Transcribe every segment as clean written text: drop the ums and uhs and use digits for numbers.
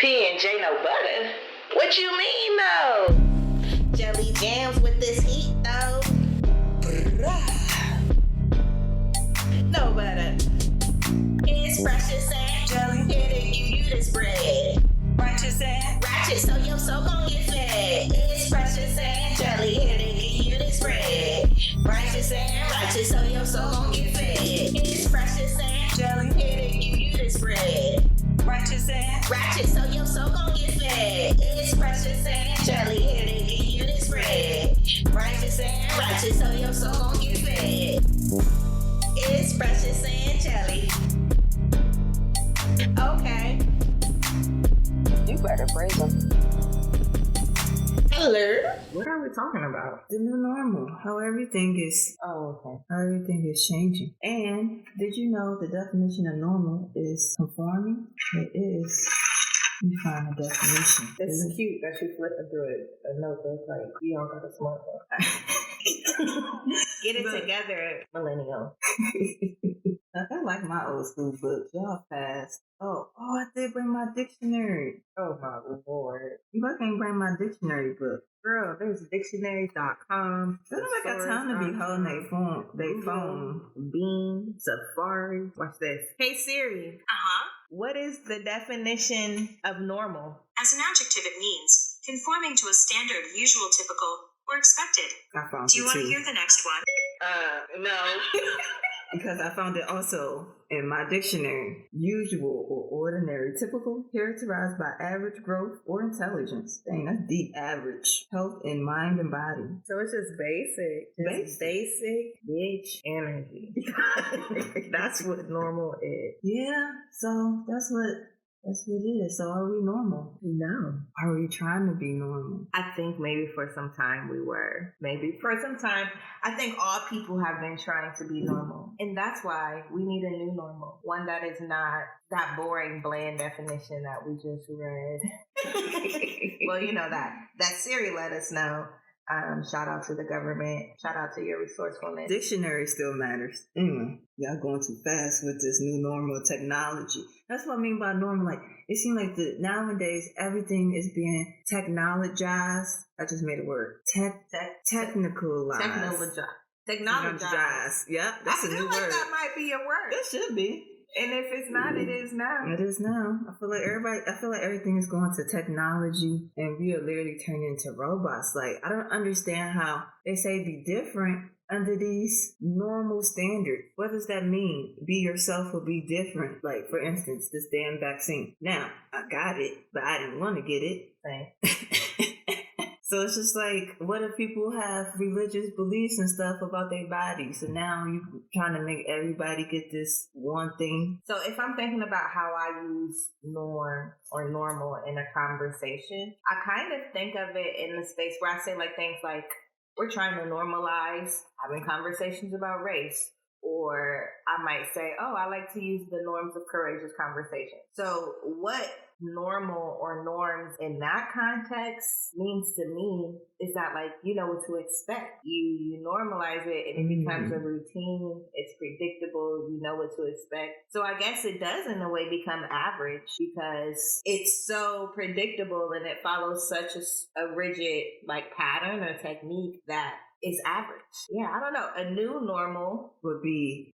P&J no butter? What you mean, though? Jelly jams with this heat, though. No butter. It's precious and jelly. Here to give you this bread. Righteous and ratchet, so your soul gon' get fed. It's precious and jelly. Here to give you this bread. Righteous and ratchet, so your soul gon' get fed. It's precious and jelly. Here to give you this bread. Righteous and ratchet, so your soul gon' get fed. It's precious and jelly. Here to give you this bread. Righteous and ratchet, so your soul gon' get fed. It's precious and jelly. Okay. You better praise them. Hello. What are we talking about? The new normal. How everything is. Oh, okay. How everything is changing. And did you know the definition of normal is conforming? It is. Let me find a definition. It's cute that she's flipping through a notebook like you don't got a smartphone. Get it together, millennial. I like my old school books. Y'all fast. Oh, I did bring my dictionary. Oh my lord. You can't bring my dictionary book. Girl, there's dictionary.com. They don't got time to be holding their phone. Beam, Safari. Watch this. Hey Siri. What is the definition of normal? As an adjective, it means conforming to a standard, usual, typical, or expected. I found Do you it want to too. hear the next one? No. Because I found it also in my dictionary. Usual or ordinary, typical, characterized by average growth or intelligence. Dang, that's deep. Average. Health in mind and body. So it's just basic. Basic bitch energy. That's what normal is. Yeah, so that's what it is. So are we normal? No. Are we trying to be normal? I think maybe for some time we were. Maybe for some time. I think all people have been trying to be normal. And that's why we need a new normal. One that is not that boring, bland definition that we just read. Well, you know that Siri let us know. Shout out to the government. Shout out to your resourcefulness. Dictionary still matters. Anyway, y'all going too fast with this new normal technology. That's what I mean by normal. Like, it seems like nowadays everything is being technologized. I just made a word. Technicalized. Technologized. Yep, that's a new word. That might be a word. It should be. And if it's not, it is now. It is now. I feel like everything is going to technology and we are literally turning into robots. Like, I don't understand how they say be different under these normal standards. What does that mean? Be yourself or be different. Like, for instance, this damn vaccine. Now, I got it, but I didn't want to get it. Same. So it's just like, what if people have religious beliefs and stuff about their bodies? So now you trying to make everybody get this one thing. So if I'm thinking about how I use norm or normal in a conversation, I kind of think of it in the space where I say like things like, we're trying to normalize having conversations about race. Or I might say, oh, I like to use the norms of courageous conversation. So what normal or norms in that context means to me is that, like, you know what to expect. You normalize it and it becomes a routine. It's predictable. You know what to expect. So I guess it does in a way become average because it's so predictable and it follows such a rigid like pattern or technique that is average. Yeah, I don't know. A new normal would be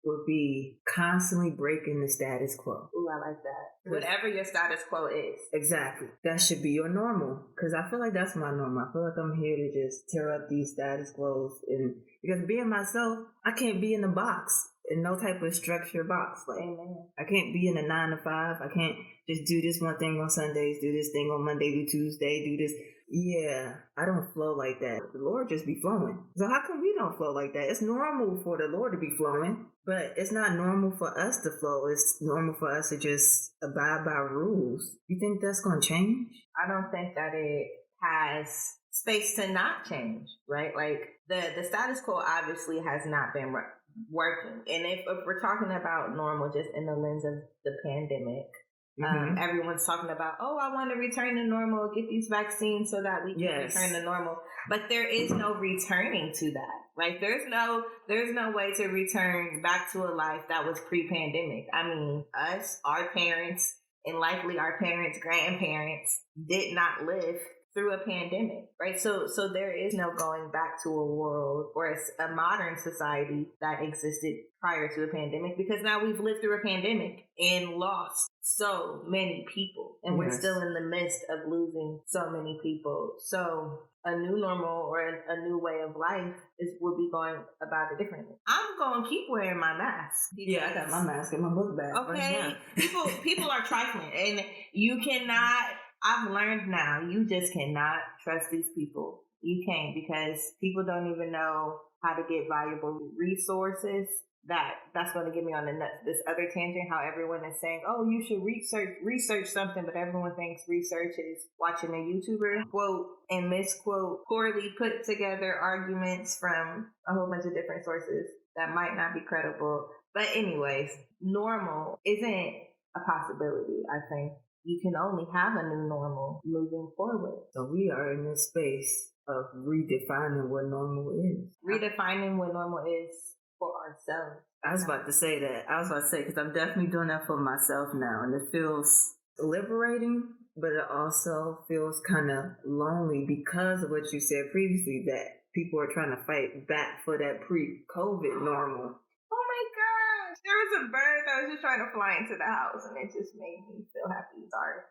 constantly breaking the status quo. Ooh, I like that. Whatever your status quo is. Exactly. That should be your normal. Because I feel like that's my normal. I feel like I'm here to just tear up these status quos. And because being myself, I can't be in a box. In no type of structured box. Like, amen. I can't be in a 9 to 5. I can't just do this one thing on Sundays, do this thing on Monday to Tuesday, do this. Yeah, I don't flow like that. The Lord just be flowing. So how come we don't flow like that? It's normal for the Lord to be flowing, but it's not normal for us to flow. It's normal for us to just abide by rules. You think that's going to change? I don't think that it has space to not change, right? Like the status quo obviously has not been working. And if we're talking about normal just in the lens of the pandemic, everyone's talking about, oh, I want to return to normal, get these vaccines so that we can return to normal. But there is no returning to that. Like there's no way to return back to a life that was pre-pandemic. I mean, our parents and likely our parents, grandparents did not live through a pandemic, right? So there is no going back to a world or a modern society that existed prior to a pandemic, because now we've lived through a pandemic and lost so many people, and we're still in the midst of losing so many people. So a new normal or a new way of life will be going about it differently. I'm going to keep wearing my mask. Yeah, I got my mask and my book bag. Okay, people are trifling, and you cannot. I've learned now, you just cannot trust these people. You can't, because people don't even know how to get valuable resources. That's going to get me on this other tangent, how everyone is saying, oh, you should research something, but everyone thinks research is watching a YouTuber quote and misquote poorly put together arguments from a whole bunch of different sources that might not be credible. But anyways, normal isn't a possibility, I think. You can only have a new normal moving forward. So we are in this space of redefining what normal is. Redefining what normal is for ourselves. I was about to say, because I'm definitely doing that for myself now. And it feels liberating, but it also feels kind of lonely because of what you said previously, that people are trying to fight back for that pre-COVID normal. There was a bird that was just trying to fly into the house, and it just made me feel happy. Sorry.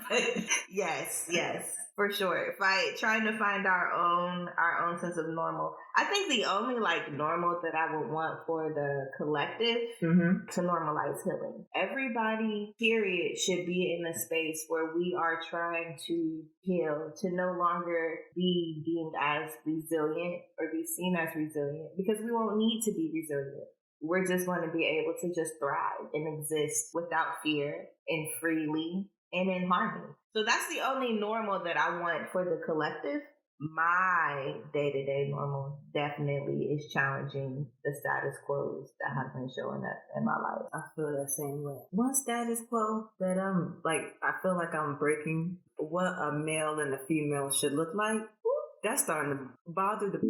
But yes, for sure. Trying to find our own sense of normal. I think the only normal that I would want for the collective to normalize healing. Everybody, period, should be in a space where we are trying to heal, to no longer be deemed as resilient or be seen as resilient, because we won't need to be resilient. We're just going to be able to just thrive and exist without fear and freely and in harmony. So that's the only normal that I want for the collective. My day-to-day normal definitely is challenging the status quos that have been showing up in my life. I feel that same way. One status quo that I feel like I'm breaking what a male and a female should look like. That's starting to bother the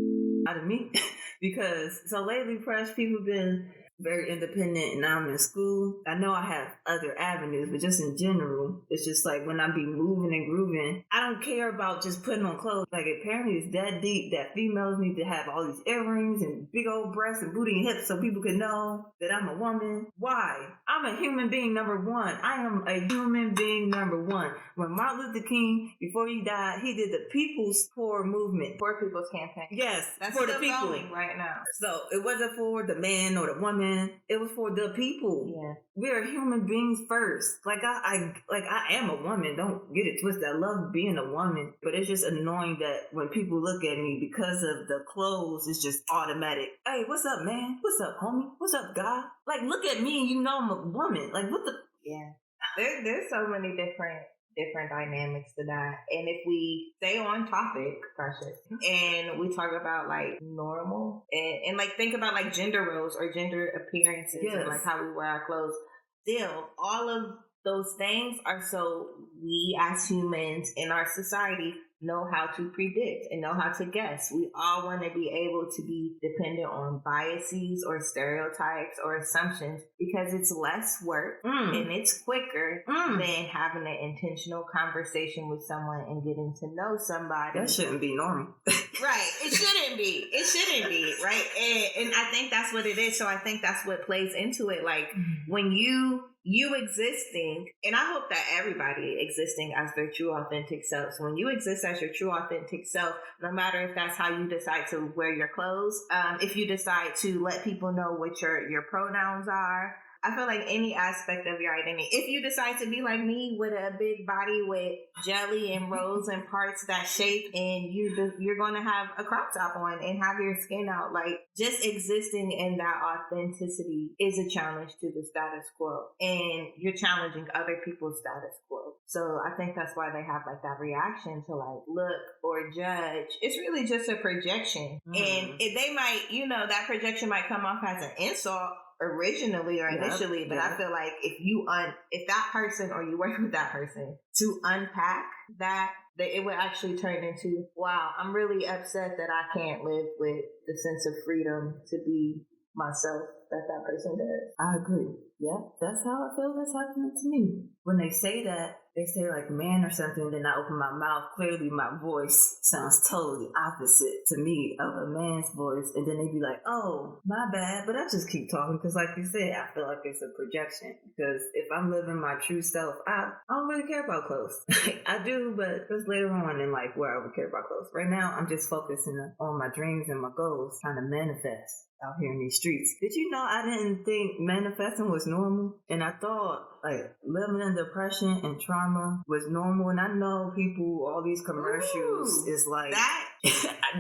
out of me. Because so lately, Fresh, people have been very independent, and I'm in school. I know I have other avenues, but just in general, it's just like when I be moving and grooving, I don't care about just putting on clothes. Like, apparently it's that deep that females need to have all these earrings and big old breasts and booty and hips so people can know that I'm a woman. Why? I'm a human being, number one. I am a human being, number one. When Martin Luther King, before he died, he did the People's Poor Movement. Poor People's Campaign. Yes, that's for the people going right now. So it wasn't for the man or the woman. It was for the people. Yeah. We're human beings first. I am a woman. Don't get it twisted. I love being a woman. But it's just annoying that when people look at me because of the clothes, it's just automatic. Hey, what's up, man? What's up, homie? What's up, guy? Like, look at me and you know I'm a woman. Like, what the? Yeah. There's so many different dynamics to that. And if we stay on topic, Precious, and we talk about normal and think about gender roles or gender appearances, yes, and how we wear our clothes, still all of those things are so we as humans in our society know how to predict and know how to guess. We all want to be able to be dependent on biases or stereotypes or assumptions because it's less work and it's quicker than having an intentional conversation with someone and getting to know somebody. That shouldn't be normal. Right. It shouldn't be. Right. And I think that's what it is. So I think that's what plays into it. When you existing, and I hope that everybody existing as their true authentic selves, when you exist as your true authentic self, no matter if that's how you decide to wear your clothes, if you decide to let people know what your pronouns are, I feel like any aspect of your identity, if you decide to be like me with a big body with jelly and rolls and parts that shape, and you're going to have a crop top on and have your skin out, just existing in that authenticity is a challenge to the status quo, and you're challenging other people's status quo. So I think that's why they have that reaction to look or judge. It's really just a projection, and they might, that projection might come off as an insult originally or initially, but I feel like if that person or you work with that person to unpack that it would actually turn into, wow, I'm really upset that I can't live with the sense of freedom to be myself that person does. I agree. Yeah, that's how I feel that's happening to me. When they say that, they say like man or something, and then I open my mouth. Clearly, my voice sounds totally opposite to me of a man's voice, and then they be like, "Oh, my bad," but I just keep talking because, like you said, I feel like it's a projection. Because if I'm living my true self, I don't really care about clothes. I do, but it's later on in life where I would care about clothes. Right now, I'm just focusing on my dreams and my goals, trying to manifest out here in these streets. Did you know I didn't think manifesting was normal? And I thought like living in depression and trauma was normal. And I know people, all these commercials is like that.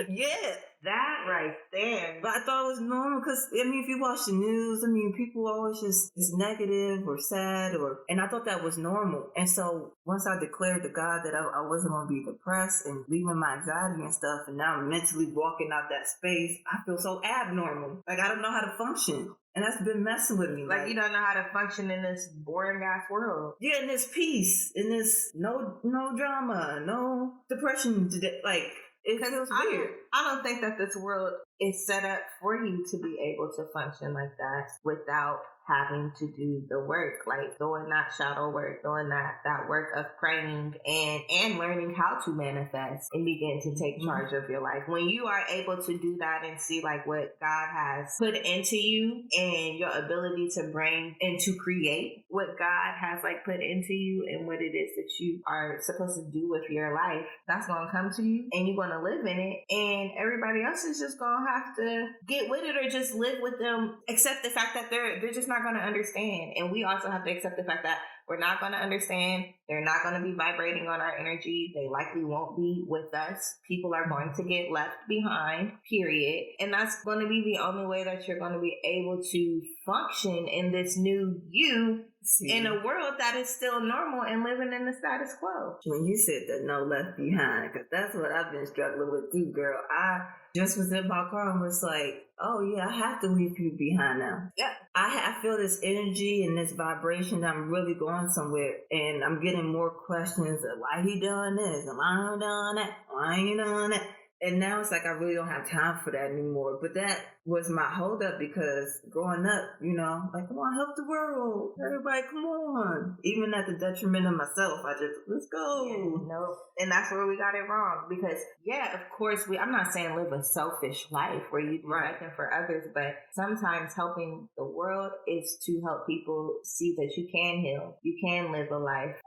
yeah. That right there. But I thought it was normal because, I mean, if you watch the news, I mean, people always just is negative or sad and I thought that was normal. And so once I declared to God that I wasn't going to be depressed and leaving my anxiety and stuff, and now I'm mentally walking out that space, I feel so abnormal. Like I don't know how to function. And that's been messing with me. Like you don't know how to function in this boring ass world. Yeah, in this peace, in this no drama, no depression, like it feels weird. I don't think that this world is set up for you to be able to function like that without having to do the work, like doing that shadow work, doing that work of praying and learning how to manifest and begin to take charge of your life. When you are able to do that and see like what God has put into you and your ability to bring and to create what God has like put into you and what it is that you are supposed to do with your life, that's going to come to you and you're going to live in it, and everybody else is just going to have to get with it or just live with them, accept the fact that they're just not going to understand. And we also have to accept the fact that we're not going to understand. They're not going to be vibrating on our energy. They likely won't be with us. People are going to get left behind, period. And that's going to be the only way that you're going to be able to function in this new you in a world that is still normal and living in the status quo. When you said that no left behind, because that's what I've been struggling with too, girl. I just was in my car and was like, oh yeah, I have to leave you behind now. Yeah. I feel this energy and this vibration that I'm really going somewhere, and I'm getting more questions of why he doing this, am I doing that, why ain't you doing that? And now it's like I really don't have time for that anymore. But that was my holdup because growing up, you know, like, come on, help the world. Everybody, come on. Even at the detriment of myself, I just, let's go. Yeah, no. And that's where we got it wrong. Because, yeah, of course, I'm not saying live a selfish life where you do nothing for others, but sometimes helping the world is to help people see that you can heal. You can live a life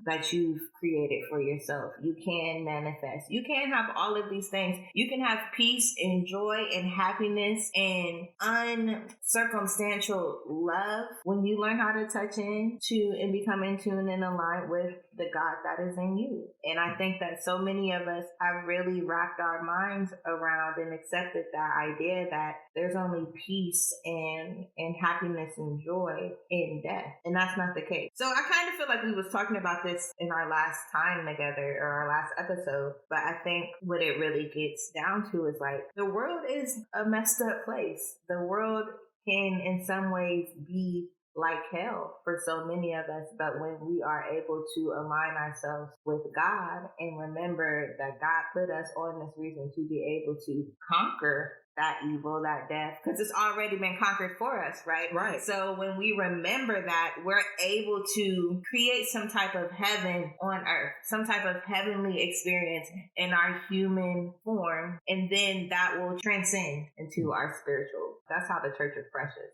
that you've created for yourself. You can manifest. You can have all of these things. You can have peace and joy and happiness and uncircumstantial love when you learn how to touch in to and become in tune and aligned with the God that is in you. And I think that so many of us have really wrapped our minds around and accepted that idea that there's only peace and happiness and joy in death. And that's not the case. So I kind of feel like we was talking about this in our last time together or our last episode, but I think what it really gets down to is like the world is a messed up place. The world can in some ways be like hell for so many of us, but when we are able to align ourselves with God and remember that God put us on this reason to be able to conquer that evil, that death, because it's already been conquered for us, right? Right. So when we remember that, we're able to create some type of heaven on earth, some type of heavenly experience in our human form, and then that will transcend into our spiritual. That's how the church is precious.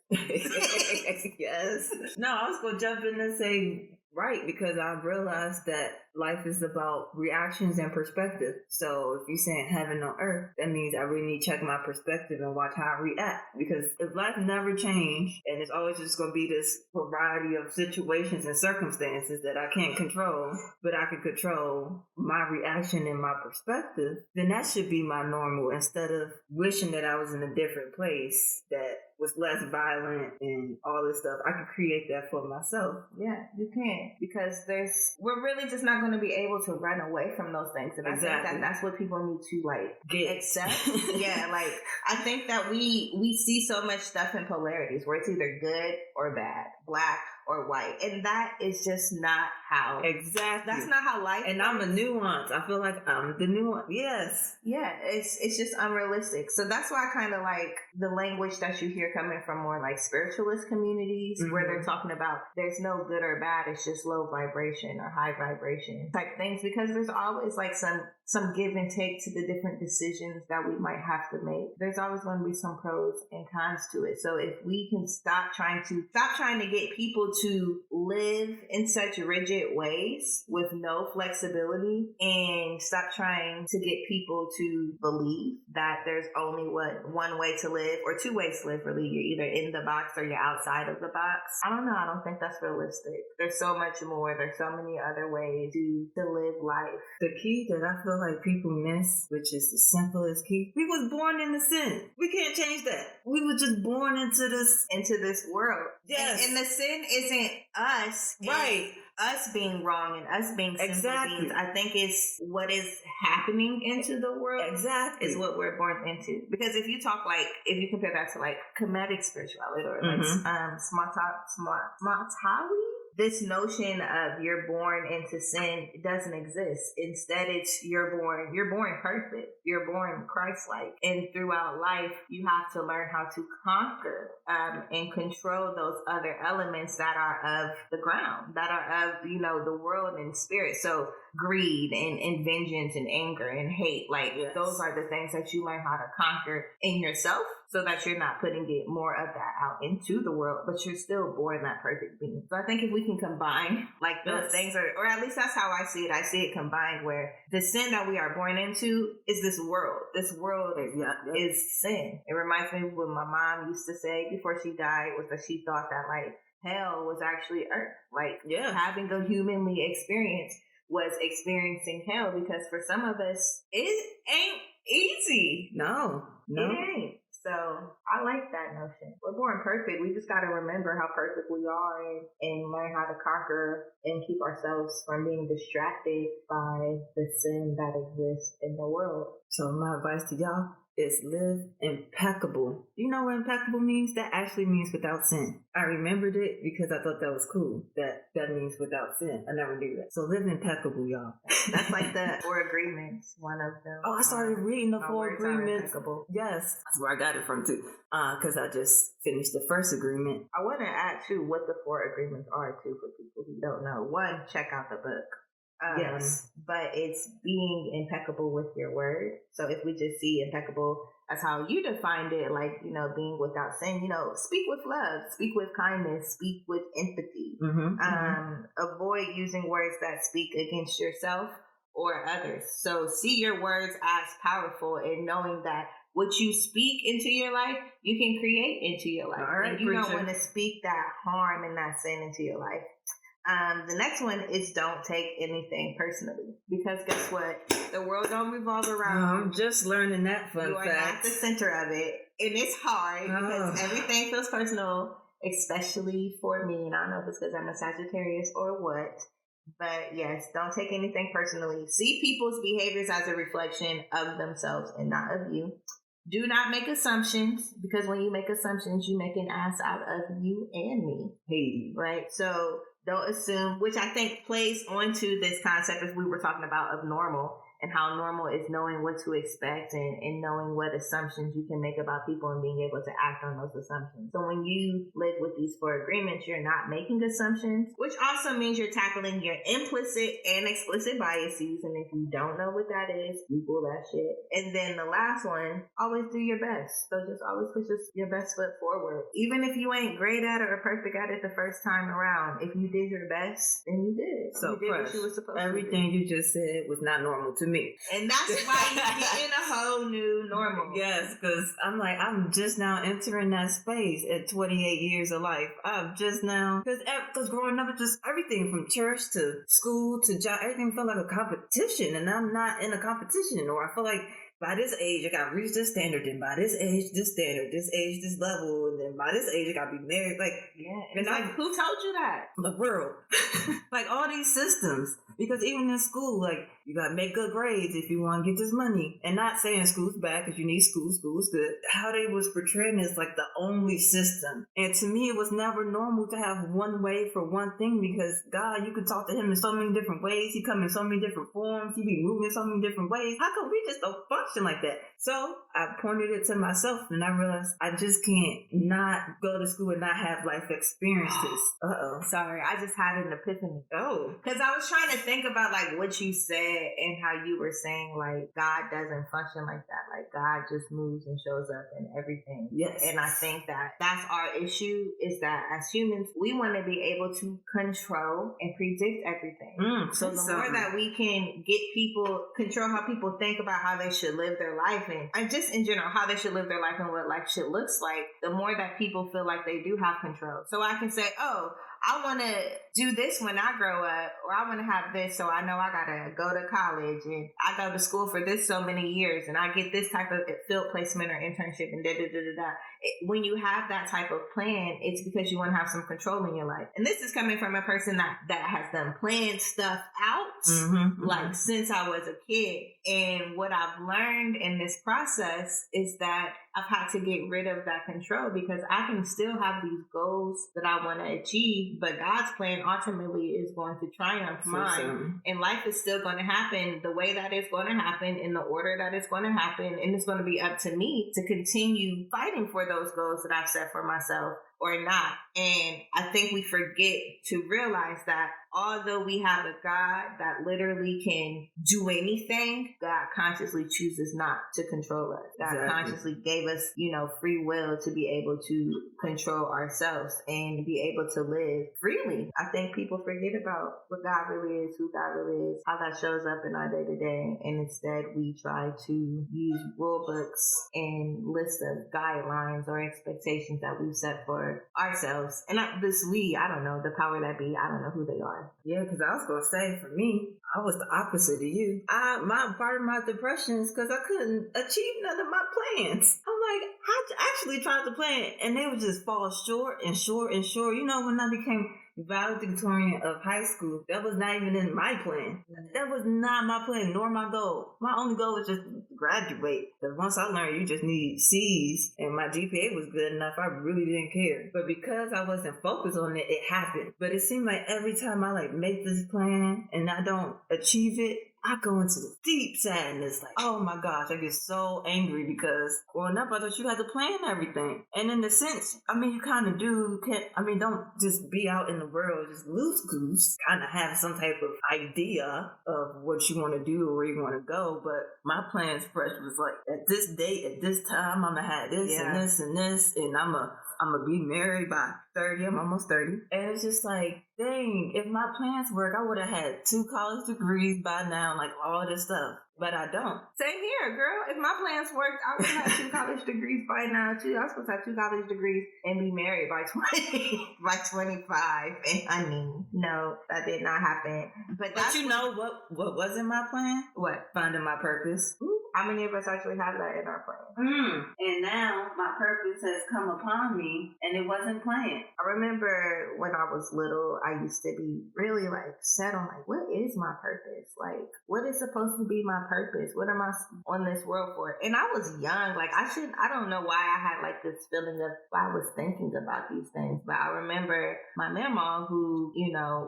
Yes. No, I was going to jump in and say, right, because I realized that life is about reactions and perspective. So if you're saying heaven on earth, that means I really need to check my perspective and watch how I react. Because if life never changed and it's always just going to be this variety of situations and circumstances that I can't control, but I can control my reaction and my perspective, then that should be my normal instead of wishing that I was in a different place that was less violent and all this stuff. I could create that for myself. Yeah, you can. Because we're really just not going to be able to run away from those things. And exactly. I think that's what people need to like get accept. Yeah, like I think that we see so much stuff in polarities where it's either good or bad, black or white. And that is just not how. Exactly. That's not how life And works. I'm a nuance. I feel like I'm the nuance. Yes. Yeah, it's just unrealistic. So that's why I kind of like the language that you hear coming from more like spiritualist communities, where they're talking about there's no good or bad, it's just low vibration or high vibration type things, because there's always like some give and take to the different decisions that we might have to make. There's always going to be some pros and cons to it. So if we can stop trying to get people to live in such rigid ways with no flexibility, and stop trying to get people to believe that there's only one way to live or two ways to live, really. You're either in the box or you're outside of the box. I don't know. I don't think that's realistic. There's so much more. There's so many other ways to live life. The key that I feel like people miss, which is the simplest key, we was born into sin. We can't change that. We were just born into this world. Yes. And the sin isn't us. Right. Us being wrong and us being sinful Exactly. beings. I think it's what is happening into the world. Exactly. Is what we're born into. Because if you compare that to like comedic spirituality or like Smartawi, this notion of you're born into sin doesn't exist. Instead, it's you're born perfect. You're born Christ-like. And throughout life, you have to learn how to conquer and control those other elements that are of the ground, that are of, the world and spirit. So greed and vengeance and anger and hate, those are the things that you learn how to conquer in yourself, so that you're not putting it more of that out into the world, but you're still born that perfect being. So I think if we can combine those things, or at least that's how I see it. I see it combined, where the sin that we are born into is this world. This world is sin. It reminds me of what my mom used to say before she died, was that she thought that hell was actually earth. Having a humanly experience was experiencing hell, because for some of us, it ain't easy. No. It ain't. So I like that notion. We're born perfect. We just got to remember how perfect we are and learn how to conquer and keep ourselves from being distracted by the sin that exists in the world. So my advice to y'all is live impeccable. You know what impeccable means? That actually means without sin. I remembered it because I thought that was cool. That means without sin. I never knew that. So live impeccable, y'all. That's like the 4 agreements, one of them. Oh, I started reading the 4 agreements. Yes. That's where I got it from too. Because I just finished the first agreement. I want to add too what the 4 agreements are too, for people who don't know. 1, check out the book. Yes. But it's being impeccable with your word. So if we just see impeccable as how you defined it, being without sin, speak with love, speak with kindness, speak with empathy. Avoid using words that speak against yourself or others. So see your words as powerful, and knowing that what you speak into your life, you can create into your life. All right, and you don't want to speak that harm and that sin into your life. The next one is don't take anything personally, because guess what? The world don't revolve around you. I'm just learning that fun fact. You are not the center of it, and it's hard because everything feels personal, especially for me. And I don't know if it's because I'm a Sagittarius or what, but yes, don't take anything personally. See people's behaviors as a reflection of themselves and not of you. Do not make assumptions, because when you make assumptions, you make an ass out of you and me. Hey. Right? So don't assume, which I think plays onto this concept as we were talking about of normal, and how normal is knowing what to expect and knowing what assumptions you can make about people and being able to act on those assumptions. So when you live with these 4 agreements, you're not making assumptions, which also means you're tackling your implicit and explicit biases. And if you don't know what that is, Google that shit. And then the last one, always do your best. So just always put your best foot forward. Even if you ain't great at it or perfect at it the first time around, if you did your best, then you did it. So you did what you were supposed to do. Everything you just said was not normal to me. And that's why you get in a whole new normal. Yes, because I'm just now entering that space at 28 years of life. I'm just now, because growing up, just everything from church to school to job, everything felt like a competition, and I'm not in a competition. Or I feel like by this age, I got to reach this standard, and by this age, this standard, this age, this level, and then by this age, I got to be married. And who told you that? The world. All these systems. Because even in school, like, you gotta make good grades if you want to get this money. And not saying school's bad because you need school is good. How they was portraying is like the only system. And to me, it was never normal to have one way for one thing, because God, you could talk to him in so many different ways. He come in so many different forms. He be moving in so many different ways. How come we just don't function like that? So I pointed it to myself, and I realized I just can't not go to school and not have life experiences. Sorry, I just had an epiphany. Oh. Because I was trying to think about like what you said and how you were saying like God doesn't function like that. Like God just moves and shows up in everything. Yes. And I think that that's our issue, is that as humans, we want to be able to control and predict everything. So the more that we can get people, control how people think about how they should live their life, and just in general, how they should live their life and what life should looks like, the more that people feel like they do have control. So I can say, oh, I want to do this when I grow up, or I want to have this, so I know I got to go to college and I go to school for this so many years and I get this type of field placement or internship and da-da-da-da-da. When you have that type of plan, it's because you want to have some control in your life. And this is coming from a person that has done planned stuff out, like since I was a kid. And what I've learned in this process is that I've had to get rid of that control, because I can still have these goals that I want to achieve, but God's plan ultimately is going to triumph mine. And life is still going to happen the way that it's going to happen, in the order that it's going to happen. And it's going to be up to me to continue fighting for those goals that I've set for myself, or not. And I think we forget to realize that although we have a God that literally can do anything, God consciously chooses not to control us. God consciously gave us, free will to be able to control ourselves and be able to live freely. I think people forget about what God really is, who God really is, how that shows up in our day to day. And instead we try to use rule books and lists of guidelines or expectations that we've set for ourselves. And I don't know, the power that be, I don't know who they are. Yeah, because I was going to say, for me, I was the opposite of you. Part of my depression is because I couldn't achieve none of my plans. I'm like, I actually tried to plan, and they would just fall short and short and short. When I became valedictorian of high school, that was not even in my plan. That was not my plan, nor my goal. My only goal was just to graduate. Because once I learned you just need C's, and my GPA was good enough, I really didn't care. But because I wasn't focused on it, it happened. But it seemed like every time I make this plan and I don't achieve it, I go into the deep sadness, like, oh my gosh, I get so angry, because growing up, I thought you had to plan everything. And in the sense, you kind of do, don't just be out in the world, just loose goose, kind of have some type of idea of what you want to do or where you want to go. But my plans fresh was like, at this date, at this time, I'm going to have this and this and this, and I'm going to be married by 30. I'm almost 30. And it's just like, dang, if my plans work, I would have had 2 college degrees by now, like all this stuff. But I don't. Same here, girl. If my plans worked, I would have had 2 college degrees by now, too. I was supposed to have 2 college degrees and be married by 25. And no, that did not happen. But what wasn't my plan? What? Finding my purpose. How many of us actually have that in our plan? And now my purpose has come upon me, and it wasn't planned. I remember when I was little, I used to be really set on what is my purpose? What is supposed to be my purpose? What am I on this world for? And I was young. I don't know why I had this feeling of why I was thinking about these things. But I remember my mama, who,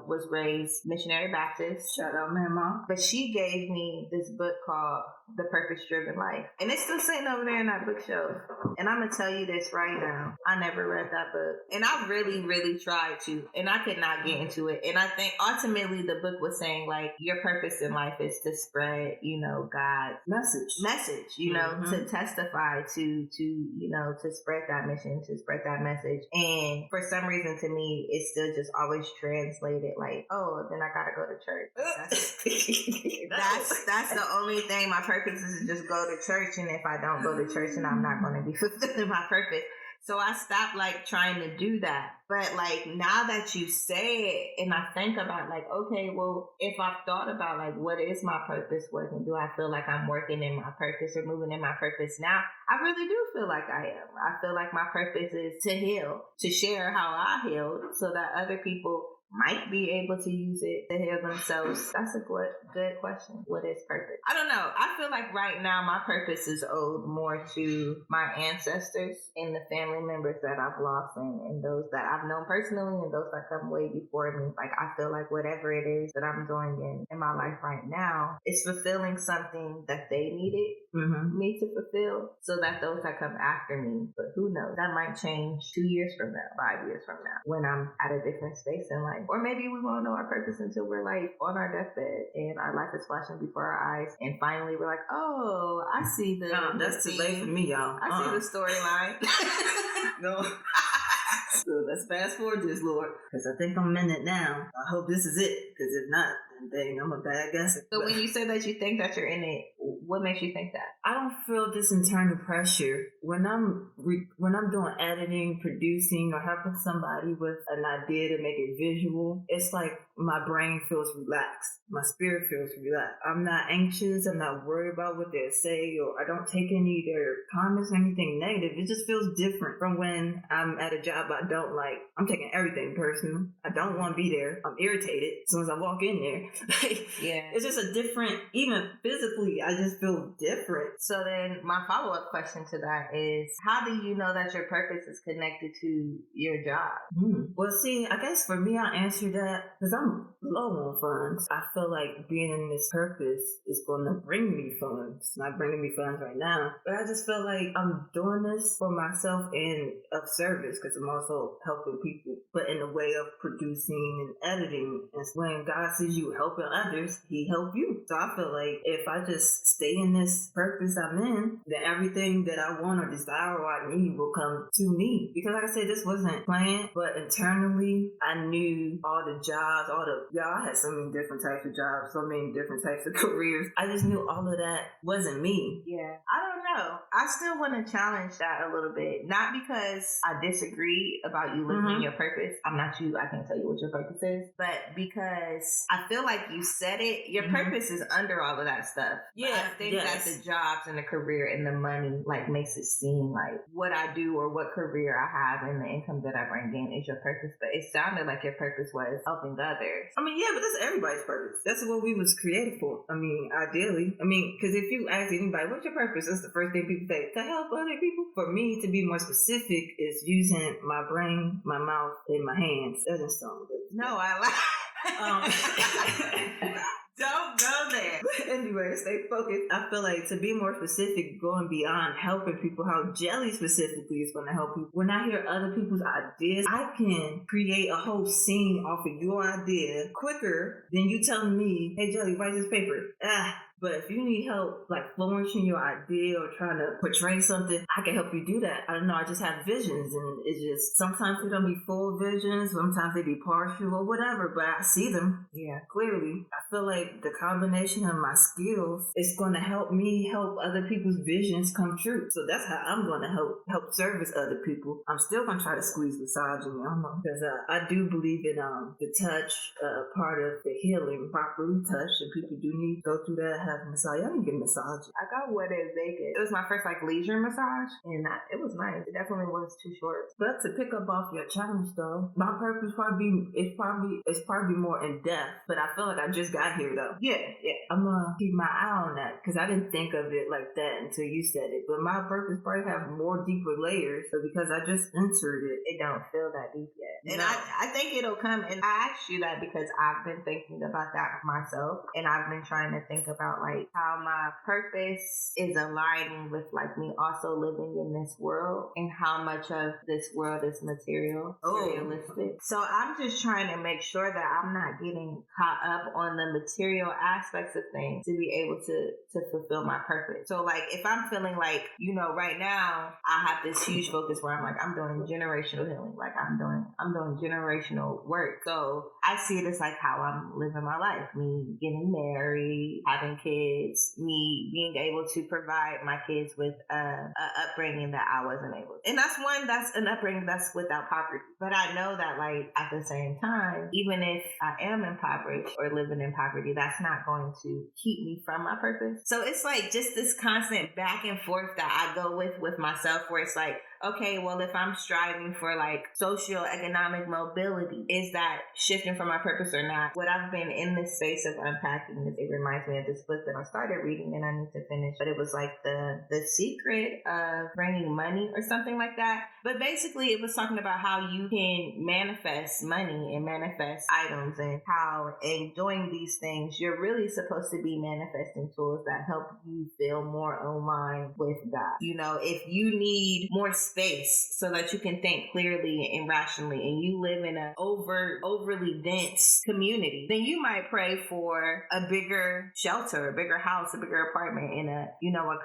was raised missionary Baptist. Shout out, mama. But she gave me this book called The Purpose-Driven Life. And it's still sitting over there in that bookshelf. And I'm going to tell you this right now. I never read that book. And I really, really tried to. And I could not get into it. And I think ultimately the book was saying your purpose in life is to spread, God's message, to testify to spread that mission, to spread that message. And for some reason to me, it's still just always translated then I gotta go to church. That's the only thing. My purpose is to just go to church. And if I don't go to church, then I'm not going to be fulfilling my purpose. So I stopped trying to do that. But now that you say it and I think about okay, well, if I've thought about what is my purpose working? Do I feel like I'm working in my purpose or moving in my purpose now? I really do feel like I am. I feel like my purpose is to heal, to share how I healed so that other people might be able to use it to heal themselves. That's a good question. What is purpose? I don't know. I feel like right now my purpose is owed more to my ancestors and the family members that I've lost and those that I've known personally and those that come way before me. Like, I feel like whatever it is that I'm doing in my life right now is fulfilling something that they needed me to fulfill, so that those that come after me, but who knows, that might change 2 years from now, 5 years from now, when I'm at a different space in life. Or maybe we won't know our purpose until we're like on our deathbed and our life is flashing before our eyes, and finally we're like, oh, I see the that's too late for me, y'all. I see the storyline. No. So let's fast forward this, Lord, because I think I'm in it now. I hope this is it, because if not, then dang, I'm a bad guesser. So when you say that you think that you're in it, what makes you think that? I don't feel this internal pressure when I'm doing editing, producing, or helping somebody with an idea to make it visual. It's like my brain feels relaxed. My spirit feels relaxed. I'm not anxious. I'm not worried about what they'll say, or I don't take any of their comments or anything negative. It just feels different from when I'm at a job I don't like. I'm taking everything personal. I don't want to be there. I'm irritated as soon as I walk in there. Yeah. It's just a different, even physically, I just feel different. So then my follow-up question to that is, how do you know that your purpose is connected to your job? Well, see, I guess for me, I answer that because I'm low on funds. I feel like being in this purpose is going to bring me funds. It's not bringing me funds right now, but I just feel like I'm doing this for myself and of service, because I'm also helping people, but in the way of producing and editing. And when God sees you helping others, He help you. So I feel like if I just stay in this purpose I'm in, then everything that I want or desire or I need will come to me. Because like I said, this wasn't planned, but internally I knew all the jobs, I had so many different types of jobs, so many different types of careers. I just knew all of that wasn't me. Yeah. I don't know. I still want to challenge that a little bit. Not because I disagree about you living your purpose. I'm not you. I can't tell you what your purpose is. But because I feel like you said it, your purpose is under all of that stuff. Yeah. But I think that the jobs and the career and the money like makes it seem like what I do or what career I have and the income that I bring in is your purpose. But it sounded like your purpose was helping others. I mean, yeah, but that's everybody's purpose. That's what we was created for. I mean, ideally. I mean, because if you ask anybody, what's your purpose? That's the first thing people say, to help other people. For me, to be more specific, is using my brain, my mouth, and my hands. That doesn't sound good. No, I like Don't go there. Anyway, stay focused. I feel like to be more specific, going beyond helping people, how Jelly specifically is going to help people. When I hear other people's ideas, I can create a whole scene off of your idea quicker than you telling me, hey, Jelly, write this paper. But if you need help, like flourishing your idea or trying to portray something, I can help you do that. I don't know. I just have visions, and it's just sometimes they don't be full visions, sometimes they be partial or whatever. But I see them, clearly. I feel like the combination of my skills is going to help me help other people's visions come true. So that's how I'm going to help service other people. I'm still going to try to squeeze misogyny. I don't know, because I do believe in the touch part of the healing, properly touched, and people do need to go through that. Have massage. I didn't get massage. I got one in Vegas. It was my first like leisure massage, and it was nice. It definitely was too short. But to pick up off your challenge though, my purpose it's probably more in depth. But I feel like I just got here though. Yeah. I'm gonna keep my eye on that because I didn't think of it like that until you said it. But my purpose probably have more deeper layers. So because I just entered it don't feel that deep yet. And no. I think it'll come. And I asked you that because I've been thinking about that myself, and I've been trying to think about like how my purpose is aligning with like me also living in this world and how much of this world is materialistic. So I'm just trying to make sure that I'm not getting caught up on the material aspects of things to be able to fulfill my purpose. So like if I'm feeling like, right now I have this huge focus where I'm like, I'm doing generational healing. Like I'm doing generational work. So I see it as like how I'm living my life, me getting married, having kids, kids, me being able to provide my kids with a upbringing that I wasn't able to. And that's an upbringing that's without poverty. But I know that, like, at the same time, even if I am impoverished or living in poverty, that's not going to keep me from my purpose. So it's like just this constant back and forth that I go with myself, where it's like, okay, well, if I'm striving for like socio-economic mobility, is that shifting from my purpose or not? What I've been in this space of unpacking this, it reminds me of this book that I started reading and I need to finish, but it was like the secret of bringing money or something like that. But basically it was talking about how you can manifest money and manifest items, and how in doing these things, you're really supposed to be manifesting tools that help you feel more aligned with God. You know, if you need more space so that you can think clearly and rationally, and you live in an overly dense community, then you might pray for a bigger shelter, a bigger house, a bigger apartment in a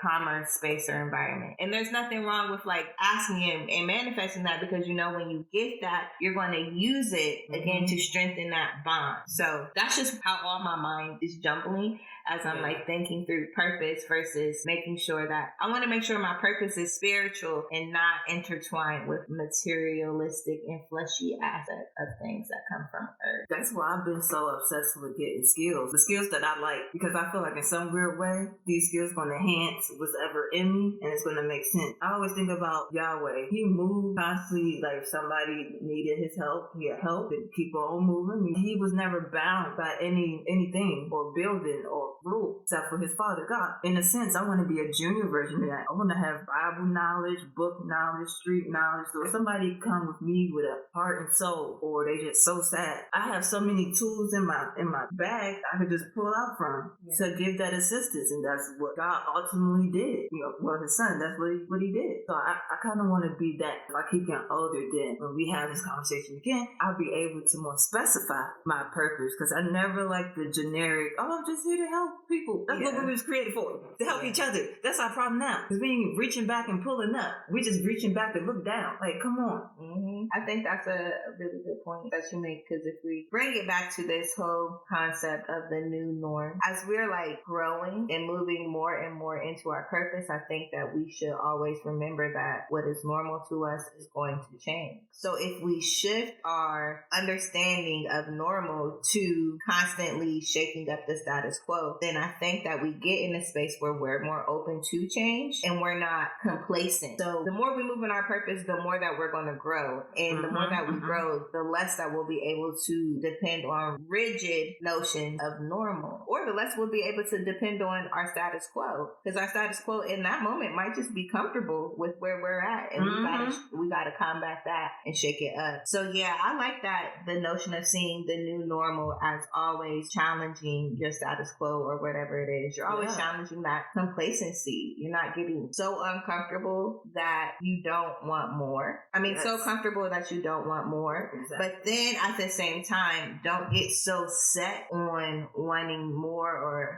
calmer space or environment. And there's nothing wrong with like asking and manifesting that, because when you get that, you're going to use it again to strengthen that bond. So that's just how all my mind is jumbling as I'm like thinking through purpose versus making sure that I want to make sure my purpose is spiritual and not intertwined with materialistic and fleshy aspects of things that come from earth. That's why I've been so obsessed with getting skills. The skills that I like, because I feel like in some weird way, these skills going to enhance what's ever in me, and it's going to make sense. I always think about Yahweh. He moved constantly, like if somebody needed his help, he had help and keep on moving. He was never bound by anything or building or rule except for his Father God. In a sense, I want to be a junior version of that. I want to have Bible knowledge, book knowledge, street knowledge. So if somebody come with me with a heart and soul, or they just so sad, I have so many tools in my bag I could just pull out from to give that assistance. And that's what God ultimately did. His son, that's what he did. So I kind of want to be that. If I keep getting older, then when we have this conversation again, I'll be able to more specify my purpose, because I never like the generic, I'm just here to help people. That's what we was created for, to help each other. That's our problem now, because we ain't reaching back and pulling up. We just reaching back to look down. Like, come on. I think that's a really good point that you make, because if we bring it back to this whole concept of the new norm, as we're like growing and moving more and more into our purpose, I think that we should always remember that what is normal to us is going to change. So if we shift our understanding of normal to constantly shaking up the status quo, then I think that we get in a space where we're more open to change and we're not complacent. So the more we move in our purpose, the more that we're going to grow. And the more that we grow, the less that we'll be able to depend on rigid notions of normal, or the less we'll be able to depend on our status quo, because our status quo in that moment might just be comfortable with where we're at, and we gotta combat that and shake it up. So yeah, I like that, the notion of seeing the new normal as always challenging your status quo or whatever it is. You're always challenging that complacency. You're not getting so uncomfortable that you don't want more. I mean, so comfortable that you don't want more. Exactly. But then at the same time, don't get so set on wanting more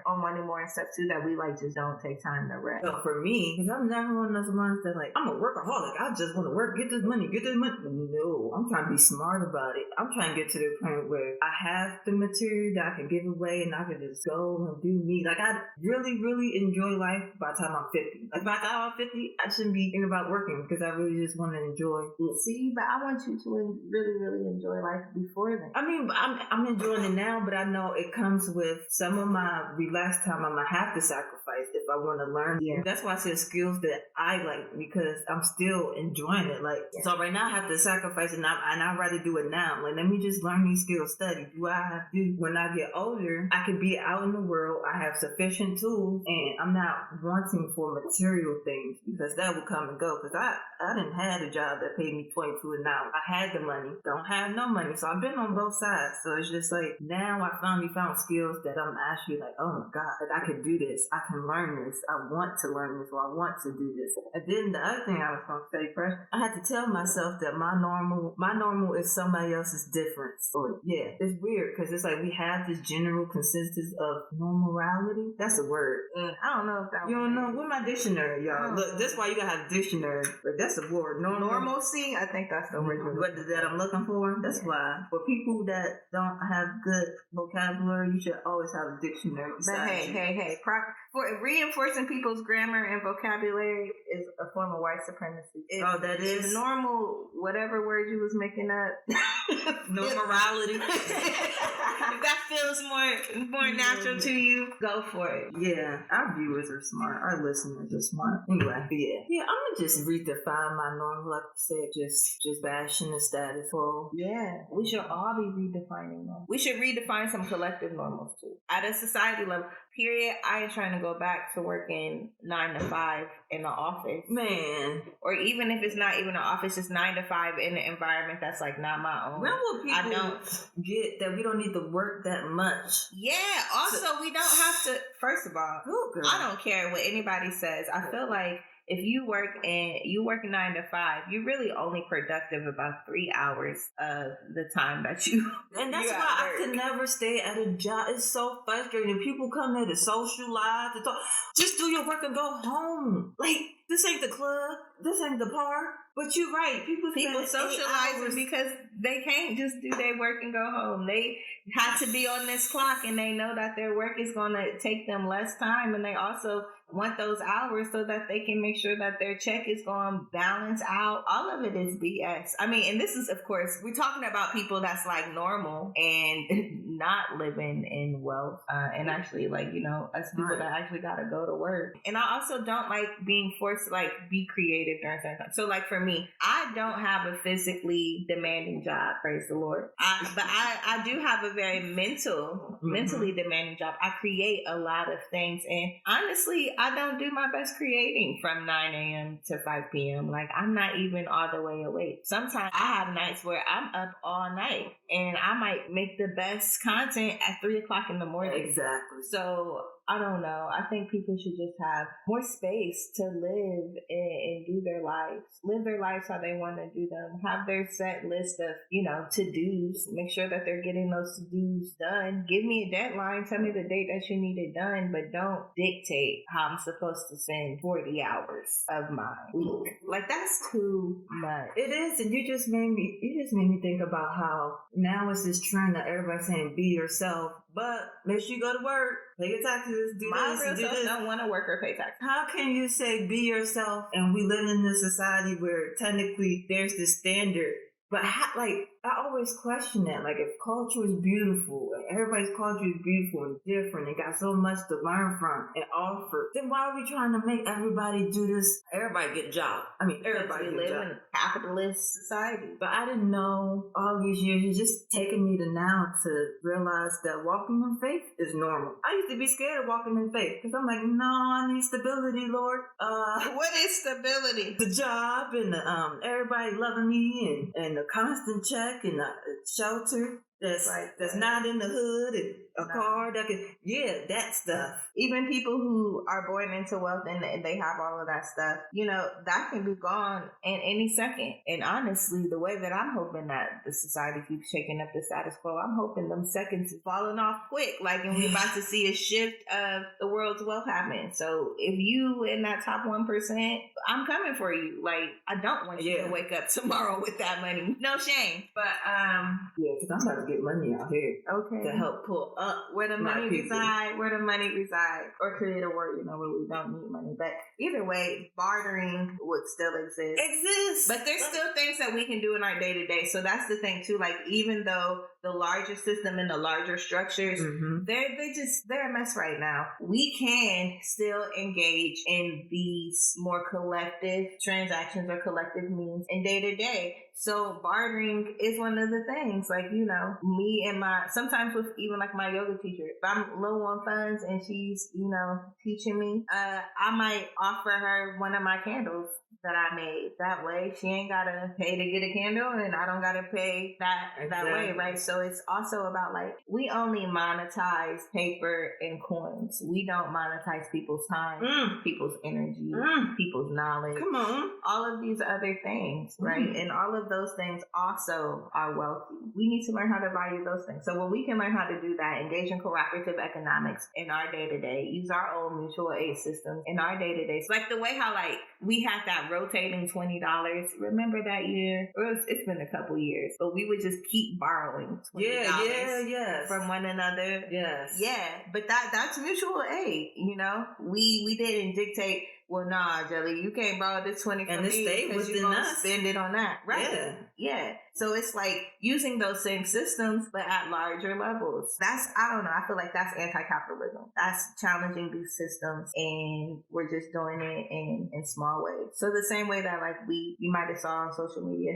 and stuff too that we like just don't take time to rest. So for me, because I'm never one of those ones that like, I'm a workaholic. I just want to work, get this money. No, I'm trying to be smart about it. I'm trying to get to the point where I have the material that I can give away and I can just go and do me. Like, I really, really enjoy life by the time I'm 50. Like, by the time I'm 50, I shouldn't be thinking about working, because I really just want to enjoy it. See, but I want you to really, really enjoy life before then. I mean, I'm enjoying it now, but I know it comes with some of my relaxed time I'm going to have to sacrifice if I want to learn. Yeah. That's why I said skills that I like, because I'm still enjoying it. Like, so right now I have to sacrifice it, and I'd rather do it now. Like, let me just learn these skills, study, do what I have to do. When I get older, I can be out in the world, I have sufficient tools, and I'm not wanting for material things, because that will come and go. Because I didn't have a job that paid me $22 an hour. I had the money, don't have no money. So I've been on both sides. So it's just like, now I finally found skills that I'm actually like, oh my God, like I can do this. I can learn this. I want to learn this, or I want to do this. And then the other thing I was going to say, first, I had to tell myself that my normal is somebody else's difference. Or it's weird, because it's like we have this general consensus of normal Normality? That's a word. I don't know if that You don't know? Where's my dictionary, y'all? Look, that's why you gotta have a dictionary. But that's a word. Normalcy? I think that's the word. What that I'm looking for? That's why. For people that don't have good vocabulary, you should always have a dictionary. But hey. For reinforcing people's grammar and vocabulary is a form of white supremacy. That is? If normal, whatever word you was making up. Normality. If that feels more natural to you, go for it. Yeah, our viewers are smart. Our listeners are smart. Anyway, yeah. I'm gonna just redefine my normal, like you said, just bashing the status quo. Yeah, we should all be redefining them. We should redefine some collective normals too. At a society level, period. I ain't trying to go back to working 9 to 5 in the office. Man. Or even if it's not even an office, just 9 to 5 in an environment that's like not my own. When will people get that we don't need to work that much? Yeah. Also, we don't have to. First of all, I don't care what anybody says. I feel like if you work 9 to 5, you're really only productive about 3 hours of the time that you. And that's why I could never stay at a job. It's so frustrating. People come there to socialize, to talk. Just do your work and go home. Like, this ain't the club. This ain't the park. But you're right. People socialize because they can't just do their work and go home. They have to be on this clock, and they know that their work is going to take them less time, and they also want those hours so that they can make sure that their check is going to balance out. All of it is BS. I mean, and this is, of course, we're talking about people that's like normal and not living in wealth, and actually, like, you know, us people that actually got to go to work. And I also don't like being forced to like be creative during certain times. So like for me, I don't have a physically demanding job, praise the Lord. But I do have a very mentally demanding job. I create a lot of things, and honestly, I don't do my best creating from 9 a.m. to 5 p.m. Like, I'm not even all the way awake. Sometimes I have nights where I'm up all night, and I might make the best content at 3 o'clock in the morning. Exactly. So I don't know. I think people should just have more space to live and do their lives. Live their lives how they want to do them. Have their set list of, you know, to-dos. Make sure that they're getting those to-dos done. Give me a deadline. Tell me the date that you need it done, but don't dictate how I'm supposed to spend 40 hours of my week. Like, that's too much. It is, and you just made me think about how now it's this trend that everybody's saying be yourself, but make sure you go to work, pay your taxes, do my this, real do self this. Don't want to work or pay taxes. How can you say be yourself and we live in this society where technically there's this standard? But I always question that. Like, if culture is beautiful and everybody's culture is beautiful and different and got so much to learn from and offer, then why are we trying to make everybody do this? Everybody get a job. I mean, everybody get a job. We live in a capitalist society. But I didn't know all these years. It's just taken me to now to realize that walking in faith is normal. I used to be scared of walking in faith because I'm like, no, I need stability, Lord. What is stability? The job and the everybody loving me and the constant check and the shelter that's not in the hood and a car that could, that stuff. Even people who are born into wealth and they have all of that stuff, you know, that can be gone in any second. And honestly, the way that I'm hoping that the society keeps shaking up the status quo, I'm hoping them seconds is falling off quick. Like, and we're about to see a shift of the world's wealth happening. So if you in that top 1%, I'm coming for you. Like, I don't want you to wake up tomorrow with that money. No shame. But because I'm about to get money out here. Okay. To help pull up where the money reside, or create a world, you know, where we don't need money. But either way, bartering would still exist. But there's still things that we can do in our day to day. So that's the thing too. Like, even though the larger system and the larger structures, they're a mess right now. We can still engage in these more collective transactions or collective means in day to day. So bartering is one of the things. Like, you know, me and sometimes with even like my yoga teacher, if I'm low on funds and she's, you know, teaching me, I might offer her one of my candles that I made. That way, she ain't gotta pay to get a candle, and I don't gotta pay that way, right? So it's also about like, we only monetize paper and coins. We don't monetize people's time, people's energy, people's knowledge. Come on. All of these other things, right? And all of those things also are wealthy. We need to learn how to value those things. So when we can learn how to do that, engage in cooperative economics in our day-to-day, use our own mutual aid systems in our day-to-day. So like the way how like we had that rotating $20. Remember that year? It's been a couple years, but we would just keep borrowing $20 from one another. Yes. Yeah, but that's mutual aid, you know? We didn't dictate, well, nah, Jelly, you can't borrow this 20 from me because you're going to spend it on that. Right. Yeah. So it's like using those same systems, but at larger levels. I don't know. I feel like that's anti-capitalism. That's challenging these systems, and we're just doing it in small ways. So the same way that like you might have saw on social media,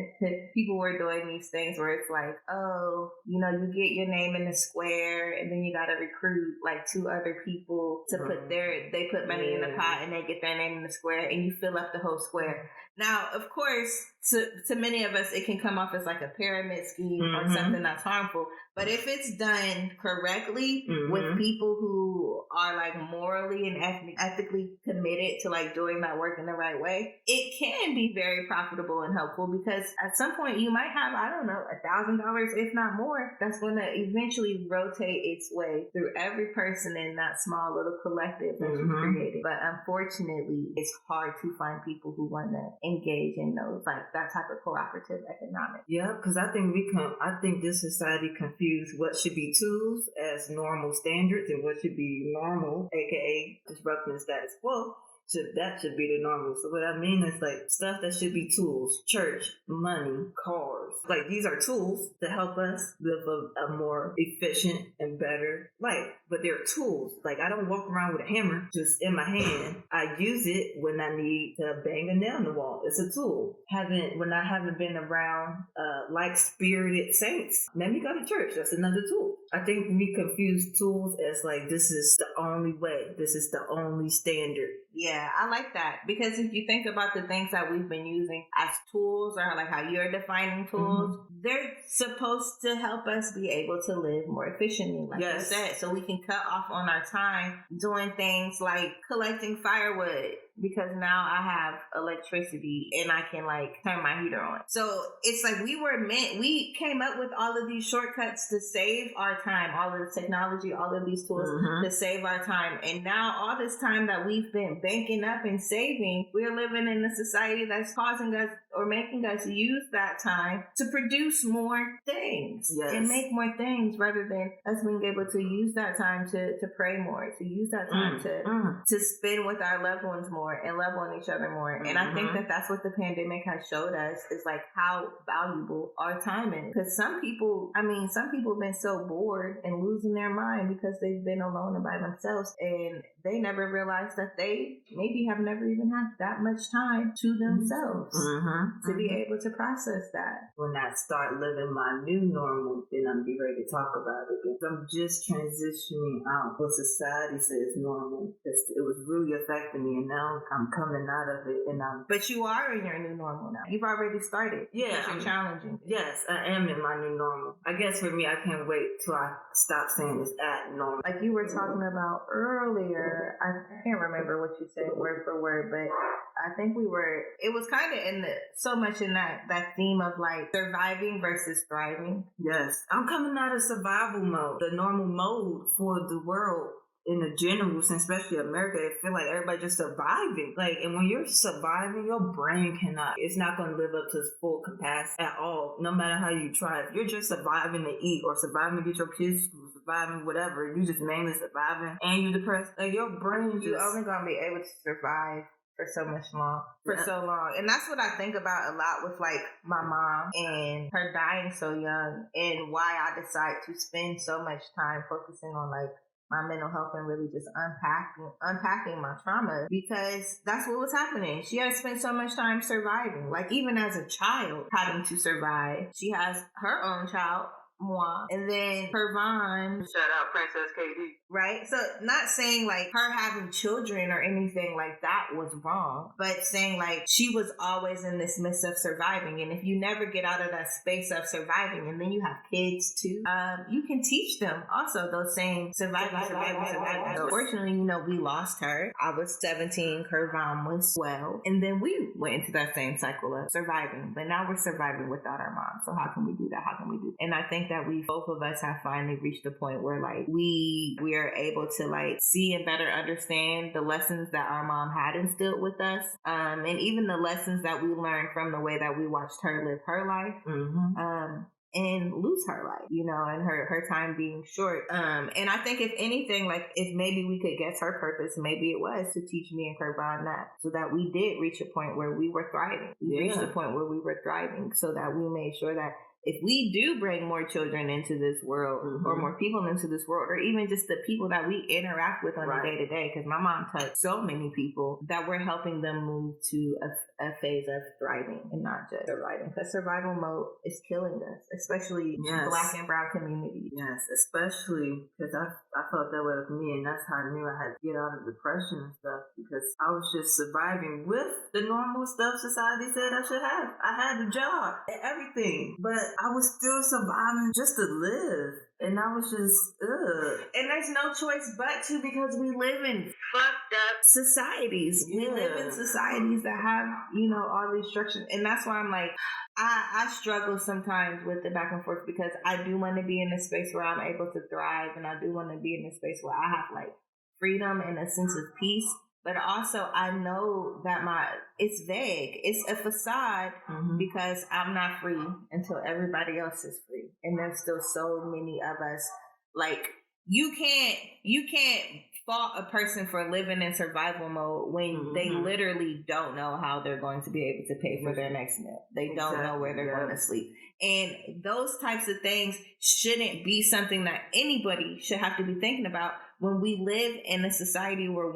people were doing these things where it's like, oh, you know, you get your name in the square, and then you got to recruit like 2 other people to they put money in the pot, and they get their name in the square, and you fill up the whole square. Now, of course, to many of us, it can come off as like a pyramid scheme or something that's harmful. But if it's done correctly with people who are like morally and ethically committed to like doing that work in the right way, it can be very profitable and helpful, because at some point you might have, I don't know, $1,000, if not more, that's going to eventually rotate its way through every person in that small little collective that you created. But unfortunately, it's hard to find people who want to engage in those, like that type of cooperative economics. Yeah, because I think this society confused what should be tools as normal standards and what should be normal, aka disrupting the status quo. That should be the normal. So what I mean is like stuff that should be tools, church, money, cars. Like these are tools to help us live a more efficient and better life. But they're tools. Like I don't walk around with a hammer just in my hand. I use it when I need to bang a nail in the wall. It's a tool. When I haven't been around like-spirited saints, let me go to church. That's another tool. I think we confuse tools as like this is the only way. This is the only standard. Yeah, I like that, because if you think about the things that we've been using as tools, or like how you're defining tools, they're supposed to help us be able to live more efficiently, like you said, so we can cut off on our time doing things like collecting firewood, because now I have electricity and I can like turn my heater on. So it's like we came up with all of these shortcuts to save our time, all of the technology, all of these tools to save our time. And now all this time that we've been banking up and saving, we're living in a society that's causing us or making us use that time to produce more things and make more things, rather than us being able to use that time to pray more, to use that time to spend with our loved ones more and love on each other more. And I think that that's what the pandemic has showed us, is like how valuable our time is. Because some people have been so bored and losing their mind because they've been alone and by themselves, and they never realized that they maybe have never even had that much time to themselves to be able to process that. When I start living my new normal, then I'm be ready to talk about it. Because I'm just transitioning out what society says normal. It was really affecting me, and now I'm coming out of it. But you are in your new normal now. You've already started. Yeah, you're challenging. Yes, I am in my new normal. I guess for me, I can't wait till I stop saying it's at normal. Like you were talking about earlier, I can't remember what you said word for word, but I think it was kind of so much in that theme of like surviving versus thriving. Yes, I'm coming out of survival mode, the normal mode for the world in the general sense, especially America. I feel like everybody just surviving. Like, and when you're surviving, your brain it's not going to live up to its full capacity at all, no matter how you try. If you're just surviving to eat or surviving to get your kids to school, surviving whatever, you just mainly surviving and you're depressed, like your brain you're only going to be able to survive for so long. And that's what I think about a lot with like my mom and her dying so young, and why I decide to spend so much time focusing on like my mental health and really just unpacking my trauma, because that's what was happening. She had spent so much time surviving, like even as a child having to survive. She has her own child, moi, and then Pervon. Shout out Princess KD. right? So not saying like her having children or anything like that was wrong, but saying like she was always in this midst of surviving. And if you never get out of that space of surviving and then you have kids too, you can teach them also those same surviving. So fortunately, we lost her. I was 17, Curvon was 12. And then we went into that same cycle of surviving. But now we're surviving without our mom. So how can we do that? And I think that both of us have finally reached the point where like we are able to like see and better understand the lessons that our mom had instilled with us. And even the lessons that we learned from the way that we watched her live her life. And lose her life, and her time being short. And I think if anything, like if maybe we could guess her purpose, maybe it was to teach me and Curvon that, so that we did reach a point where we were thriving. We reached a point where we were thriving, so that we made sure that if we do bring more children into this world, or more people into this world, or even just the people that we interact with on a day to day, because my mom touched so many people, that we're helping them move to a phase of thriving and not just surviving. Because survival mode is killing us, especially Black and brown communities. Yes, especially because I felt that way with me, and that's how I knew I had to get out of depression and stuff, because I was just surviving with the normal stuff society said I should have. I had a job and everything, but I was still surviving just to live. And I was just, And there's no choice but to, because we live in fucked up societies. We live in societies that have, all these structures. And that's why I'm like, I struggle sometimes with the back and forth, because I do want to be in a space where I'm able to thrive. And I do want to be in a space where I have like freedom and a sense of peace. But also I know that it's vague. It's a facade, because I'm not free until everybody else is free. And there's still so many of us. Like you can't fault a person for living in survival mode when they literally don't know how they're going to be able to pay for their next meal. They don't know where they're going to sleep. And those types of things shouldn't be something that anybody should have to be thinking about when we live in a society where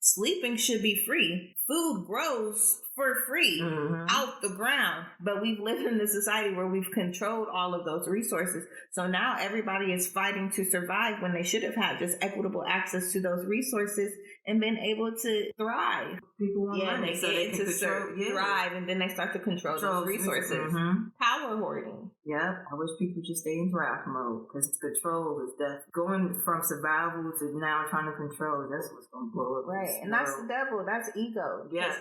sleeping should be free. Food grows for free out the ground. But we've lived in a society where we've controlled all of those resources. So now everybody is fighting to survive when they should have had just equitable access to those resources and been able to thrive. People want money, so they can thrive, and then they start to control those resources. Power hoarding. Yeah, I wish people just stay in thrive mode, because control is going from survival to now trying to control. That's what's going to blow up. Right, and that's the devil. That's ego. Yes,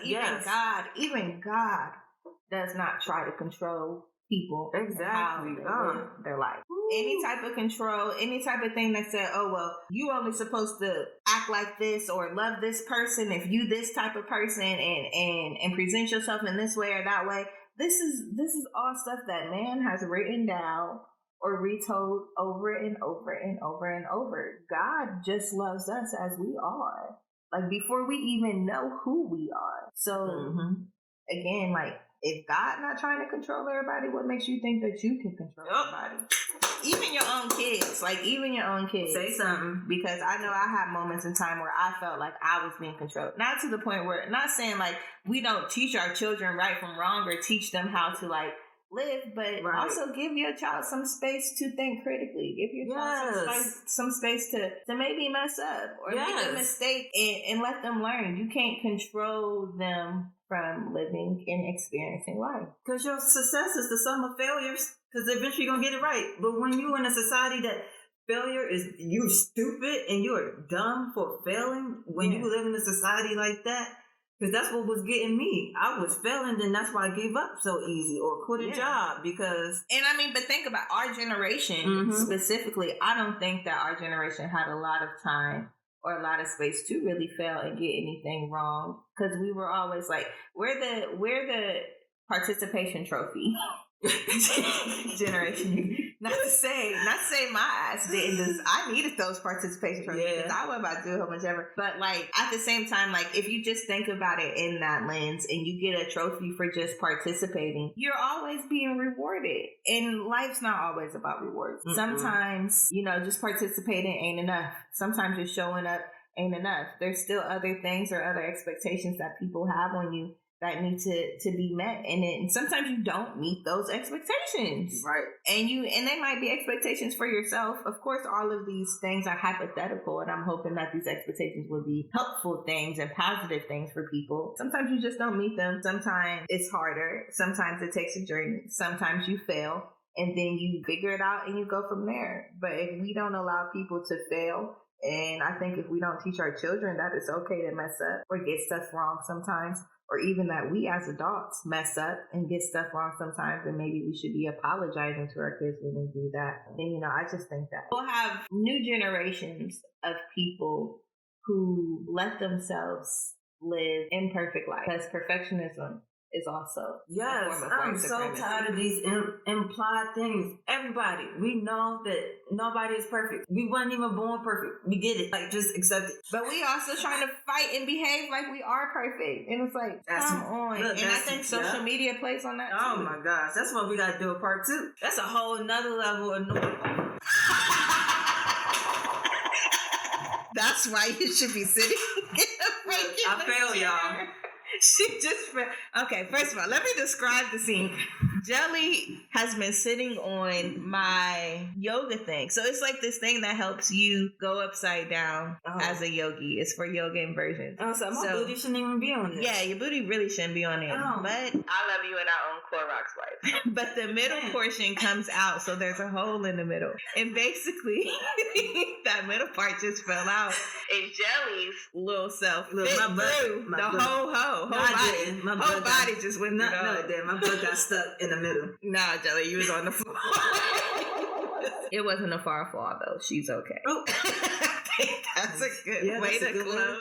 even God does not try to control people. Exactly. Their life. Any type of control, any type of thing that said, oh, well, you only supposed to act like this or love this person if you this type of person and present yourself in this way or that way. This is all stuff that man has written down or retold over and over and over and over. God just loves us as we are. Like before we even know who we are. So again, like if God not trying to control everybody, what makes you think that you can control everybody? Even your own kids. Say something. Because I know I had moments in time where I felt like I was being controlled. Not to the point where, not saying like we don't teach our children right from wrong or teach them how to like live, but also give your child some space to think critically. Give your child some space to maybe mess up or make a mistake and let them learn. You can't control them from living and experiencing life. Because your success is the sum of failures, because eventually you're going to get it right. But when you're in a society that failure is, you're stupid and you're dumb for failing, when you live in a society like that, because that's what was getting me. I was failing, and that's why I gave up so easy or quit a job because... And I mean, but think about our generation specifically. I don't think that our generation had a lot of time or a lot of space to really fail and get anything wrong, because we were always like, we're the participation trophy generation. Not to say my ass didn't. I needed those participation trophies because I wasn't about to do a whole bunch ever. But like at the same time, like if you just think about it in that lens and you get a trophy for just participating, you're always being rewarded. And life's not always about rewards. Sometimes, just participating ain't enough. Sometimes just showing up ain't enough. There's still other things or other expectations that people have on you that need to be met. And then sometimes you don't meet those expectations. Right. And they might be expectations for yourself. Of course, all of these things are hypothetical, and I'm hoping that these expectations will be helpful things and positive things for people. Sometimes you just don't meet them. Sometimes it's harder. Sometimes it takes a journey. Sometimes you fail, and then you figure it out and you go from there. But if we don't allow people to fail, and I think if we don't teach our children that it's okay to mess up or get stuff wrong sometimes, or even that we as adults mess up and get stuff wrong sometimes, and maybe we should be apologizing to our kids when they do that. And, I just think that we'll have new generations of people who let themselves live imperfect life, because perfectionism is also yes. a form of I'm white so supremacy. tired of these implied things. Everybody, we know that nobody is perfect. We weren't even born perfect. We get it. Like, just accept it. But we also trying to fight and behave like we are perfect. And it's like, come on. Look, and I think social media plays on that too. Oh my gosh. That's what we got to do a part 2. That's a whole nother level of normal. That's why you should be sitting in a regular I fail, chair. y'all. She just okay. First of all, let me describe the scene. Jelly has been sitting on my yoga thing, so it's like this thing that helps you go upside down as a yogi. It's for yoga inversions. Oh, so my booty shouldn't even be on this. Yeah, your booty really shouldn't be on it. Oh. But I love you and I own Clorox wipes. But the middle portion comes out, so there's a hole in the middle, and basically that middle part just fell out. And Jelly's little self fit through the whole hoe. Whole body just went no, it didn't. My butt got stuck in the middle. Nah, Jelly, you was on the floor. It wasn't a far fall though. She's okay. Oh. That's a good way to close.